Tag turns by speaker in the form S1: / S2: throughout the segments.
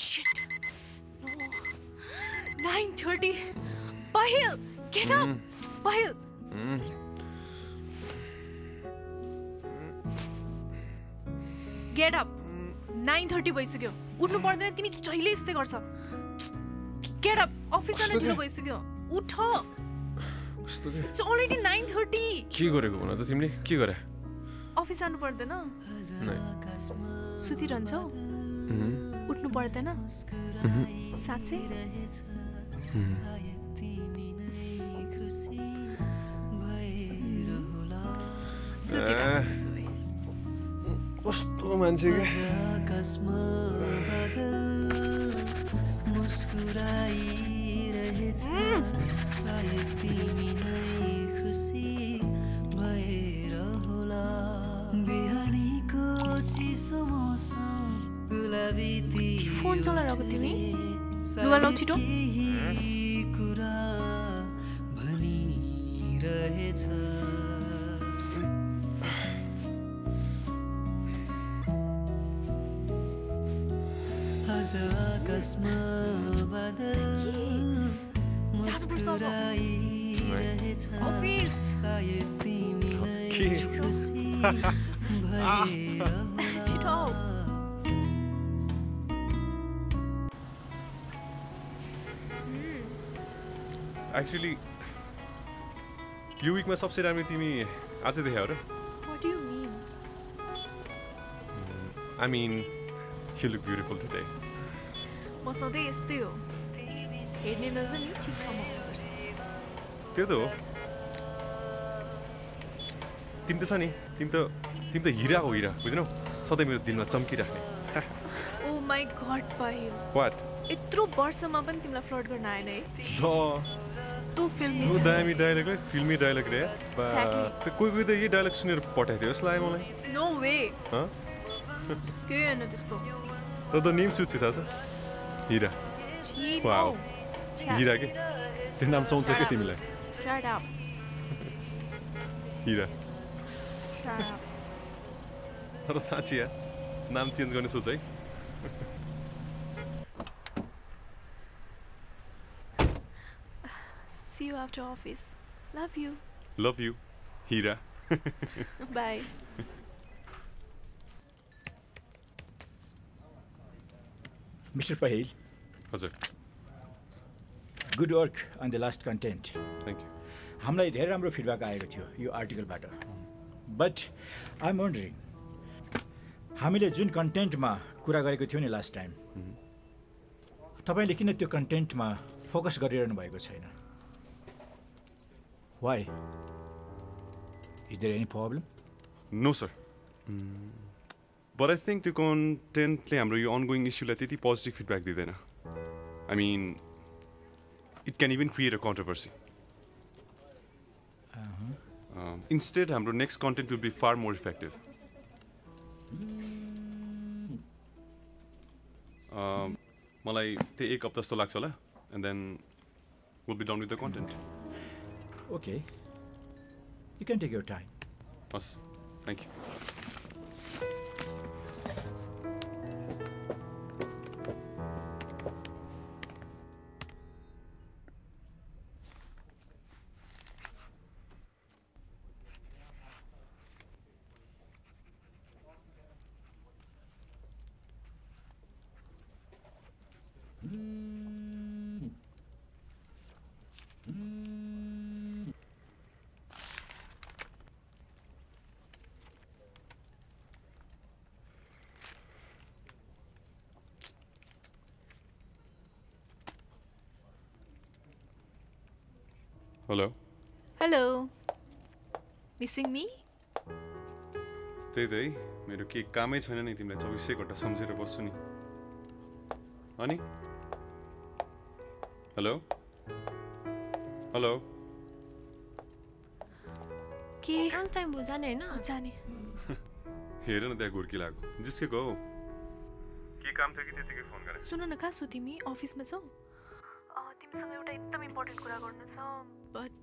S1: Shit. No. 9:30. Pahil, get up. Pahil. Get up. 9:30 भइसक्यो. उठ्नु पर्दैन तिमी जहिले यस्तै गर्छ. Get up. अफिस जान ढिलो भइसक्यो. उठ. It's already 9:30.
S2: के गरेको भन त तिमीले के गरे?
S1: अफिस जानु पर्दैन?
S2: नै.
S1: सुतिरहन्छौ? उठ्नु पर्दैन? साँच्चै? सुतिरहन्छ सबै.
S2: कस्तो मान्छे के?
S3: मुस्कुराइरहेछ सायद तिमी नै खुसी भएर होला बिहानीको चिसो मौसम गुलाबी
S1: फोन चलाइरहेको तिमी लुगा लाउ छिटो
S3: कुरा भनिरहेछ आज आकाशमा बादल मुस्कुराइरहेछ
S1: अफिस
S3: सायद तिमी नै खुसी भएर
S1: छिटो
S2: एक्चुअली यो विकमा सबसे राम्रो तिमी आजै देखायो र
S1: What do you mean?
S2: I mean you look beautiful today.
S1: म सधैँ यस्तै हो हेर्ने नजर नि ठिक ठाउँमा हुनुपर्छ
S2: त्यो त हो तिमी त छ नि तिमी त हिरा हो हिरा बुझ्नौ सधैँ मेरो दिनमा चम्किराख्ने
S1: ओ माई गॉड पाहिल
S2: वाट
S1: यत्रो वर्षमा पनि तिमीलाई फ्लर्ट गर्न आएन है
S2: ल
S1: तँ फिल्मी
S2: यस्तो दामी डायलग है फिल्मी डायलग रे कोही त यही डायलग सुनेर पठाइदियो जस्तो लाग्यो मलाई
S1: नो वे केही होइन त्यस्तो
S2: तर त नेम सुत्छ थाहा छ हिरा वाउ हिरा के त्यो नाम सुहाउँछ के तिमीलाई
S1: Shut up.
S2: हिरा
S1: Shut up.
S2: तर साँच्ची यार नाम चेन्ज गर्ने सोच है
S1: See you after office. Love you.
S2: Love you Hira
S1: Bye.
S4: Mr. Pahil,
S2: हजुर
S4: good work on the last content.
S2: Thank you
S4: हामीलाई धेरै राम्रो फिडब्याक आएको थियो यो आर्टिकलबाट बट आइ एम वन्डरिङ हामीले जुन कन्टेन्टमा कुरा गरेको थियो नि लास्ट टाइम तपाईँले किन त्यो कन्टेन्टमा फोकस गरिरहनु भएको छैन why is there any problem
S2: no sir but I think त्यो कन्टेन्टले हाम्रो यो अनगोइङ इस्युलाई त्यति पोजिटिभ फिडब्याक दिँदैन I mean it can even create a controversy instead हाम्रो next content will be far more effective मलाई त्यही एक हप्ता जस्तो लाग्छ होला and then will be done with the content
S4: okay you can take your time
S2: हस् thank you hello
S1: Hello. Missing me?
S2: त्यही त है मेरो केही कामै छैन नि तिमीलाई 24 घन्टा सम्झेर बस्छु नि अनि हेलो हेलो
S1: के
S5: डान्स टाइम भयो जाने होइन
S1: जाने
S2: हेर न त्यहाँ घुर्की लाग्यो जिस्केको हौ के काम थियो कि त्यतिकै फोन गरेँ
S1: सुन न कहाँ छौ तिमी अफिसमा छौ तिमीसँग एउटा एकदम इम्पोर्टेन्ट कुरा गर्नु छ बट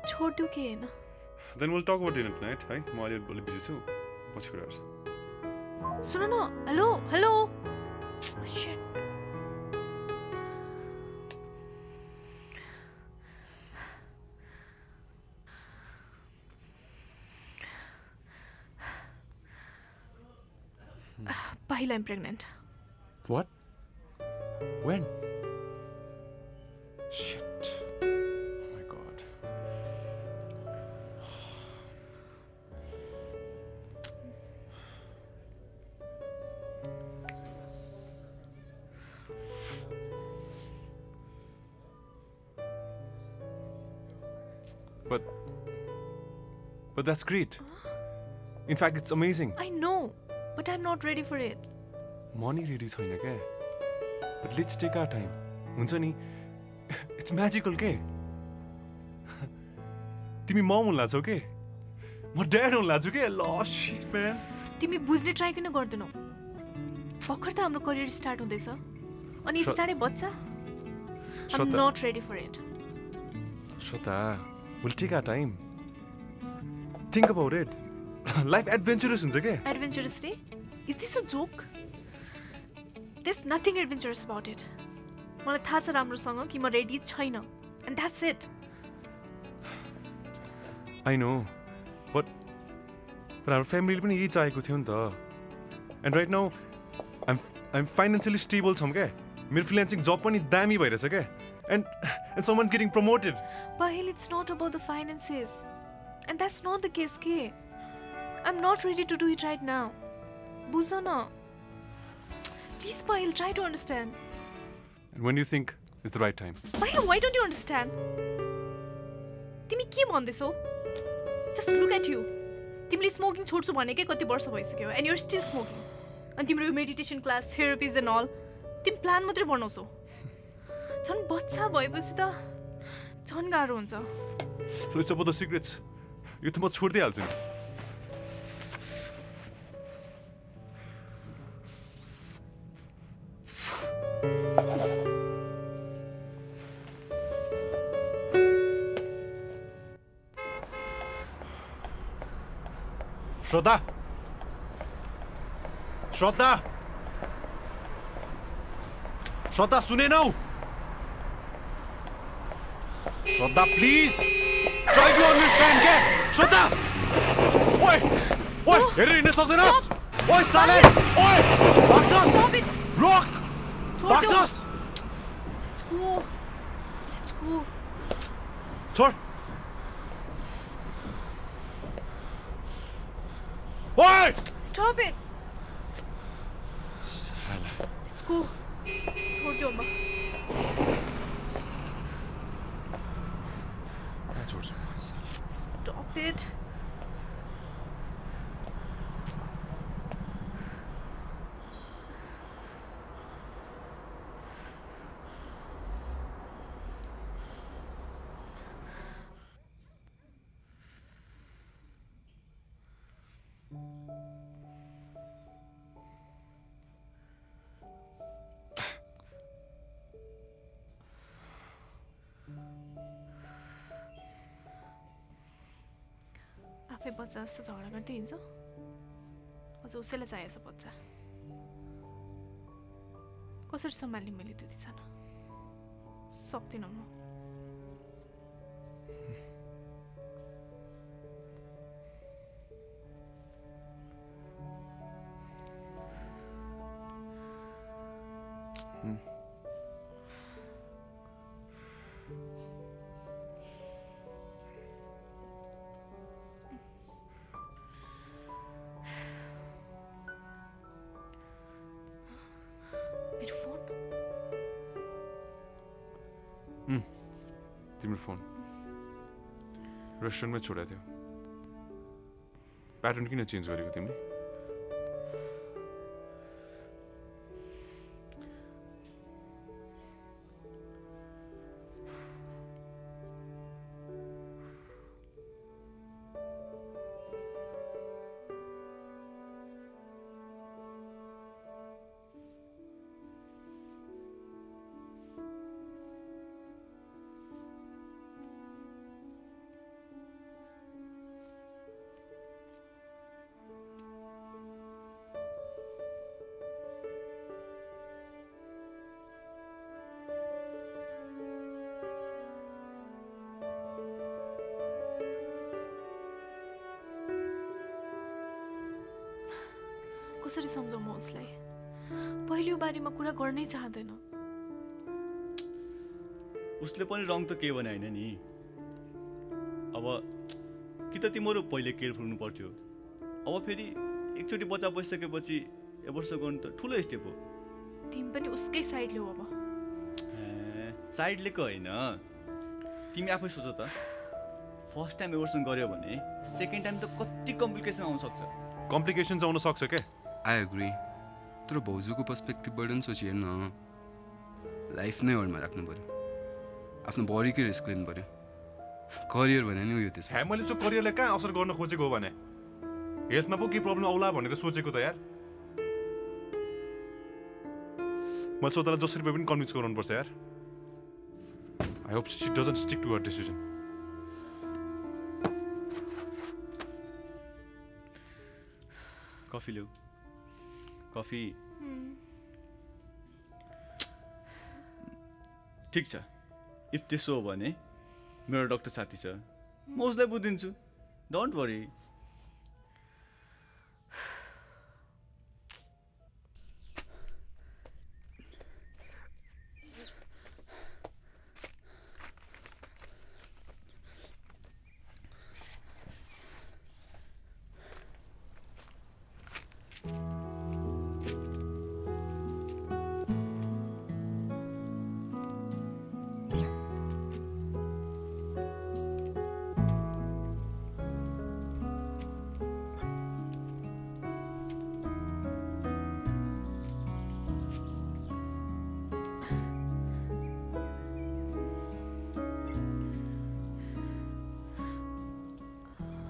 S1: छोड्यौ के होइन
S2: then will talk about dinner tonight है म अहिले बिजी छु पछि कुरा गर्छु
S1: सुन न hello hello shit Pahil, I'm pregnant.
S2: What? When? Shit. Oh my god. But that's great. In fact, it's amazing.
S1: I know, but I'm not ready for it.
S2: Money ready छैन के. But let's take our time. हुन्छ नि. It's magical के. तिमी मम हुन लाग्छौ के? म dad हुन लाग्छु के? ल शिट म्यान.
S1: तिमी बुझ्ने ट्राई किन गर्दैनौ? भर्खर त हाम्रो करियर स्टार्ट हुँदैछ. अनि यति चाँडै बच्चा? I'm not ready for it.
S2: Shweta, we'll take our time. Think about it. Life adventurous हुन्छ के?
S1: Adventurous day? Is this a joke? There's nothing adventurous about it. मलाई थाहा छ राम्रोसँग कि म रेडी छैन. And that's it.
S2: I know. But our family पनि यही चाहेको थियो नि त. And right now I'm financially stable छम के? मेरो freelancing job पनि दामी भइरहेछ के? And someone's getting promoted.
S1: Pahil, it's not about the finances. And that's not the case, ke? I'm not ready to do it right now. Buza na. Please, Pahil, try to understand.
S2: And when do you think is the right time?
S1: Pahil, why don't you understand? Timi ke भन्दैछौ? Just look at you. तिमीले smoking छोड्छु भनेकै कति वर्ष भइसक्यो and you're still smoking. And तिम्रो meditation class, therapies and all. तिमी plan मात्रै बनाउँछौ. झन् बच्चा भएपछि त झन् गाह्रो हुन्छ.
S2: So it's about the cigarettes. यो त म छोड्दै हाल्छु नि.
S5: Shraddha! Shraddha! Shraddha, सुनेनौ? Shraddha, please! Try to understand, के? Shraddha! ओए! ओए! हेरेर हिँड्न सक्दैनस्? ओए साले! ओए! भाग्छस्!
S1: Stop it!
S5: रोक! भाग्छस्!
S1: Let's go. Let's go.
S5: छोड! ओए!
S1: Stop it.
S5: साला.
S1: Let's go. छोड्यो म.
S5: छोड्छु.
S1: Stop it. आफै बच्चा जस्तो झगडा गर्दै हिँड्छ अझ उसैलाई चाहिएछ बच्चा कसरी सम्हाल्ने मैले त्यो दिशाना सक्दिनँ म
S2: तिम्रो फोन रेस्टुरेन्टमै छोडेको थियो प्याटर्न किन चेन्ज गरेको तिमीले
S1: कसरी सम्झाउँ म उसलाई पहिले यो बारेमा कुरा गर्नै चाहदैन
S6: उसले पनि रङ त के भने हैन नि अब कि त तिम्रो पहिले केयरफुल हुनु पर्थ्यो अब फेरि एकचोटि बच्चा बसिसकेपछि एवर्स गर्नु त ठुलो स्टेप हो
S1: तिमी पनि उसकै साइड लिऊ अब
S6: साइड लिएको होइन तिमी आफै सोच त फर्स्ट टाइम एवर्सन गर्यो भने सेकेन्ड टाइम त कति कम्प्लिकेसन आउन सक्छ
S2: कम्प्लिकेसन्स आउन सक्छ के
S7: आई एग्री तर भाउजूको पर्सपेक्टिभबाट पनि सोची हेर्न लाइफ नै होल्डमा राख्नु पऱ्यो आफ्नो बडीकै रिस्क लिनु पऱ्यो करियर भने नि उयो त्यसो
S2: मैले चाहिँ करियरलाई कहाँ असर गर्न खोजेको हो भने हेल्थमा पो के प्रब्लम आउला भनेर सोचेको त यार मैले सोध्दालाई जसरी पनि कन्भिन्स गराउनुपर्छ यार I hope she doesn't stick to her decision
S6: coffee ल्याऊ कफी ठिक छ इफ त्यसो हो भने मेरो डक्टर साथी छ म उसलाई बुझिदिन्छु डोन्ट वरी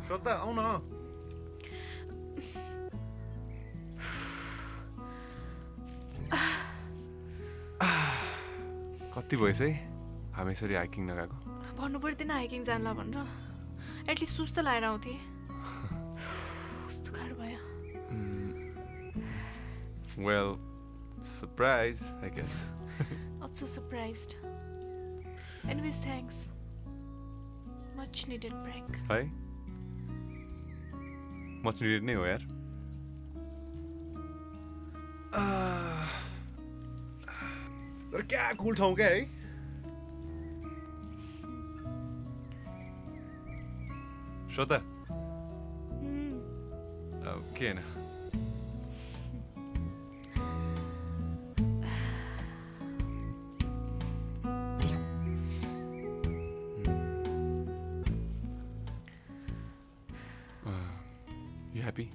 S2: श्रद्धा आऊ न कति भएछ है हामी यसरी हाइकिङ नगएको
S1: भन्नु पर्दैन हाइकिङ जानला भनेर एटलिस्ट सुस त लाएर आउँथे कस्तो गाह्रो भयो
S2: well surprise I guess
S1: Also surprised. Anyways, thanks. Much needed prank.
S2: है मच निडेड नै हो यार तर क्या कुल ठाउँ क्या है श्रद्धा के हैन You happy?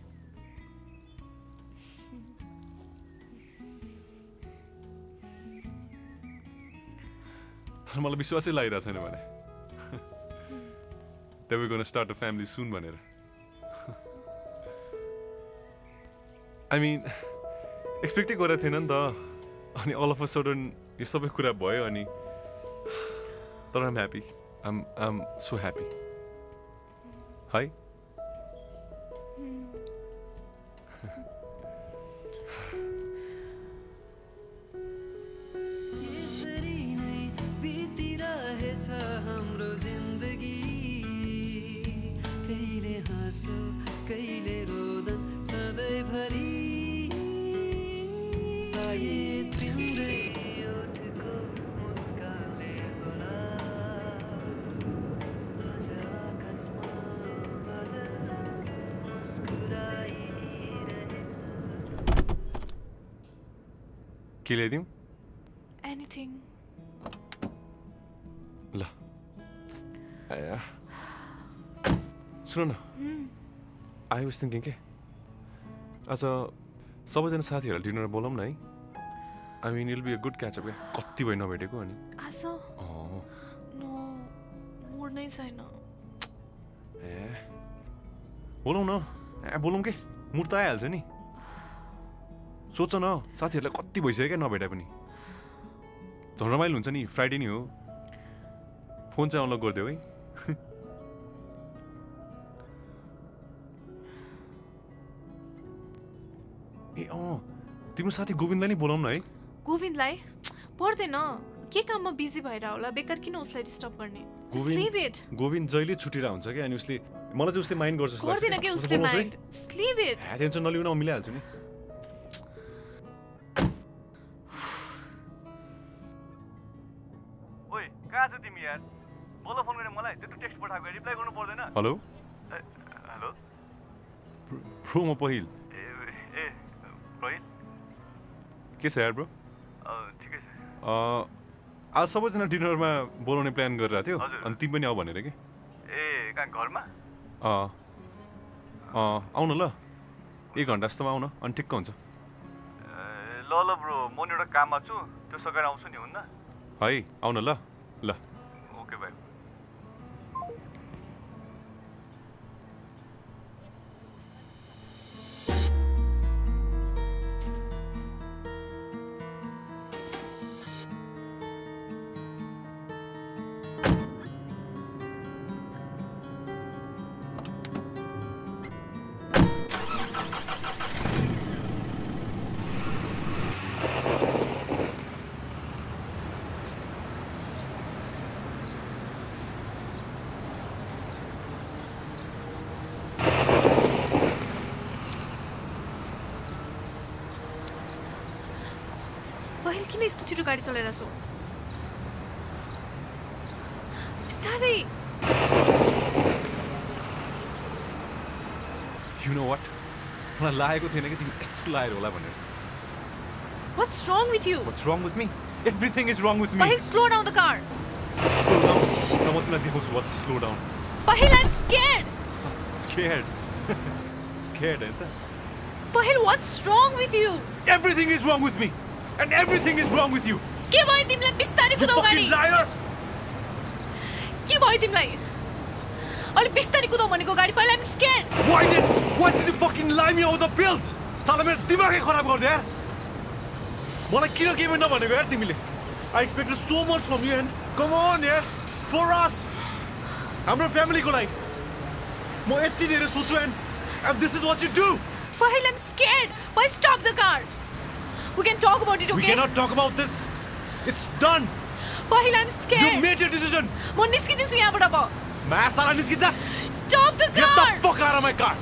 S2: मलाई विश्वासै लागिरहेको छैन भने that we're going to start a family soon भनेर I mean एक्सपेक्टै गरेको थिएन नि त अनि all of a sudden यो सबै कुरा भयो अनि तर I'm happy I'm so happy है
S3: हाम्रो जिन्दगी कहिले हाँसो कहिले रोदन सधैँभरि सायद तिम्रै ओठको मुस्कानले होला आज आकाशमा बादल मुस्कुराइरहेछ
S2: के ल्याइदिउँ
S1: Anything.
S2: ल सुन न आई वाज थिङ्किङ के आज सबैजना साथीहरूलाई डिनर बोलाउँ न है I mean it'll be a good catch up क्या कति भयो नभेटेको अनि
S1: आज नो मुड नै छैन
S2: ए बोलाउँ न बोलाउँ के मुड त आइहाल्छ नि सोच न साथीहरूलाई कति भइसक्यो क्या नभेटा पनि झन् रमाइलो हुन्छ नि फ्राइडे नि हो फोन चाहिँ अनलक गरिदेऊ है ए तिम्रो साथी गोविन्दलाई नि बोलाउन है
S1: गोविन्दलाई पर्दैन के काममा बिजी भएर होला बेकार किन उसलाई डिस्टर्ब गर्ने स्लीव इट
S2: गोविन्द जहिले छुटिरा हुन्छ क्या अनि उसले मलाई चाहिँ उसले माइन्ड गर्छ जस्तो लाग्छ
S1: गर्दैन के उसले माइन्ड स्लीव इट
S2: टेन्सन नलिउन मिलिहाल्छु नि हेलो
S6: हेलो
S2: ब्रो म पहिल
S6: ए रोहित
S2: के छ यार ब्रो
S6: ठिकै छ
S2: आज सबैजना डिनरमा बोलाउने प्लान गरिरहेको थियो
S6: हजुर।
S2: अनि तिमी पनि आऊ भनेर कि
S6: ए कहाँ घरमा
S2: आउन ल 1 घन्टा जस्तोमा आउन अनि ठिक्क हुन्छ
S6: ल ल ब्रो म नि एउटा काममा छु त्यो सकेर आउँछु नि हुन्न
S2: है आउन ल ल
S6: ओके भाइ
S1: पहिल किन यस्तो छिटो गाडी चलाइरहेको छौ बिस्तारै
S2: यु नो वाट मलाई लागेको थिएन कि तिमी यस्तो लागेर होला भनेर
S1: What's wrong with you?
S2: What's wrong with me? Everything is wrong with me.
S1: Pahil, slow down the car.
S2: Slow down. Now what will I do? What? Slow down.
S1: Pahil, I'm scared.
S2: Scared. Scared, ain't I?
S1: Pahil, what's wrong with you?
S2: Everything is wrong with me. And everything is wrong with you.
S1: के भयो तिमीलाई बिस्तारै
S2: You
S1: कुदाऊ गाडी
S2: fucking liar.
S1: के भयो तिमीलाई अलि बिस्तारै कुदाऊ भनेको गाडी पहिला I'm scared.
S2: Why did you fucking lie me over the pills? साला मेरो दिमागै खराब गर्दै यार मलाई किन केही पनि नभनेको यार तिमीले I expected so much from you and come on यार for us हाम्रो फ्यामिलीको लागि म यति धेरै सोच्छु and this is what you do.
S1: Pahil, I'm scared. Pahil, stop the car. We can talk about it, okay?
S2: We cannot talk about this. It's done.
S1: Pahil, I'm scared.
S2: You made your decision.
S1: म निस्किदिन्छु यहाँबाट अब
S2: मैं साला निस्किन्छ.
S1: Stop the car.
S2: Get the fuck out of my car.